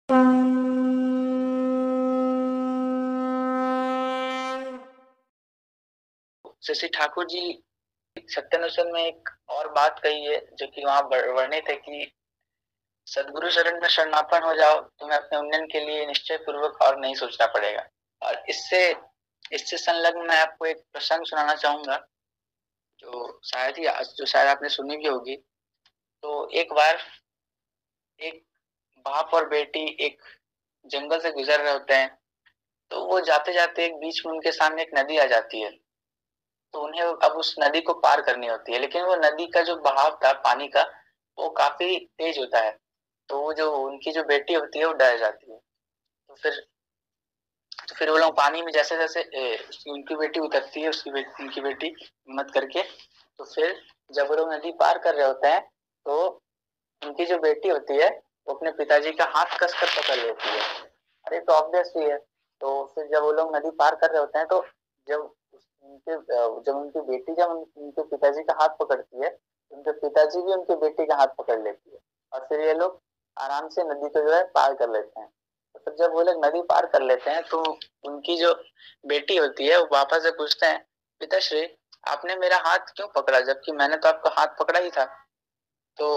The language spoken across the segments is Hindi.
शशि ठाकुर जी सत्यानुशन में एक और बात कही है जो कि वहां वर्णित है कि सदगुरु शरण में शरणापन्न हो जाओ, तुम्हें अपने उन्नयन के लिए निश्चय पूर्वक और नहीं सोचना पड़ेगा। और इससे इससे संलग्न मैं आपको एक प्रसंग सुनाना चाहूंगा जो शायद आपने सुनी भी होगी। तो एक बार एक बाप और बेटी एक जंगल से गुजर रहे होते हैं। तो वो जाते जाते एक बीच में उनके सामने एक नदी आ जाती है। तो उन्हें अब उस नदी को पार करनी होती है, लेकिन वो नदी का जो बहाव था पानी का वो काफी तेज होता है। तो वो जो उनकी जो बेटी होती है वो डर जाती है। तो फिर वो लोग पानी में जैसे जैसे उनकी बेटी उतरती है, उनकी बेटी हिम्मत करके। तो फिर जब वो लोग नदी पार कर रहे होते हैं तो उनकी जो बेटी होती है वो अपने पिताजी का हाथ कस कर पकड़ लेती है। अरे तो ऑब्वियस ही है। तो फिर जब वो लोग नदी पार कर रहे होते हैं तो जब जब उनकी बेटी जब उनके पिताजी का हाथ पकड़ती है, उनके पिताजी भी उनके बेटी का हाथ पकड़ लेती है। और फिर ये लोग आराम से नदी को जो है पार कर लेते हैं। तो फिर जब वो लोग नदी पार कर लेते हैं तो उनकी जो बेटी होती है वो पापा से पूछते हैं, पिताश्री आपने मेरा हाथ क्यों पकड़ा जबकि मैंने तो आपका हाथ पकड़ा ही था। तो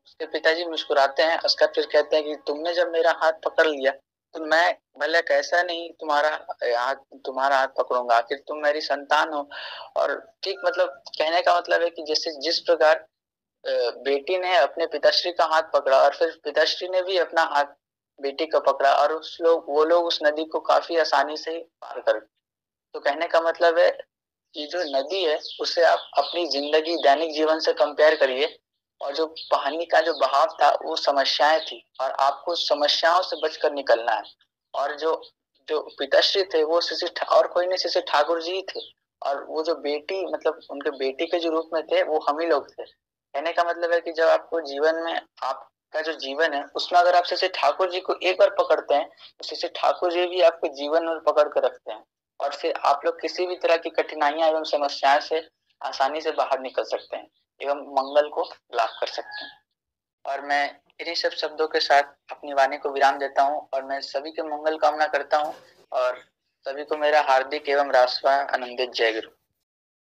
उसके पिताजी मुस्कुराते हैं, उसका फिर कहते हैं कि तुमने जब मेरा हाथ पकड़ लिया तो मैं भले कैसा नहीं हाथ तुम्हारा हाथ पकड़ूंगा, आखिर तुम मेरी संतान हो। और ठीक मतलब कहने का मतलब है कि जैसे जिस प्रकार बेटी ने अपने पिताश्री का हाथ पकड़ा और फिर पिताश्री ने भी अपना हाथ बेटी का पकड़ा और वो लोग उस नदी को काफी आसानी से पार कर। तो कहने का मतलब है कि जो नदी है उसे आप अपनी जिंदगी दैनिक जीवन से कंपेयर करिए। और जो पानी का जो बहाव था वो समस्याएं थी और आपको समस्याओं से बचकर निकलना है। और जो जो पिताश्री थे वो और कोई नहीं शशि ठाकुर जी थे। और वो जो बेटी मतलब उनके बेटी के जो रूप में थे वो हम ही लोग थे। कहने का मतलब है कि जब आपको जीवन में आपका जो जीवन है उसमें अगर आप शशि ठाकुर जी को एक बार पकड़ते हैं तो शशि ठाकुर जी भी आपके जीवन में पकड़ कर रखते हैं। और फिर आप लोग किसी भी तरह की कठिनाइयां एवं समस्याएं से आसानी से बाहर निकल सकते हैं एवं मंगल को लाभ कर सकते हैं। और मैं इन्हीं सब शब्दों के साथ अपनी वाणी को विराम देता हूँ और मैं सभी के मंगल कामना करता हूँ। और सभी को मेरा हार्दिक एवं राष्ट्र आनंदित जय गुरु।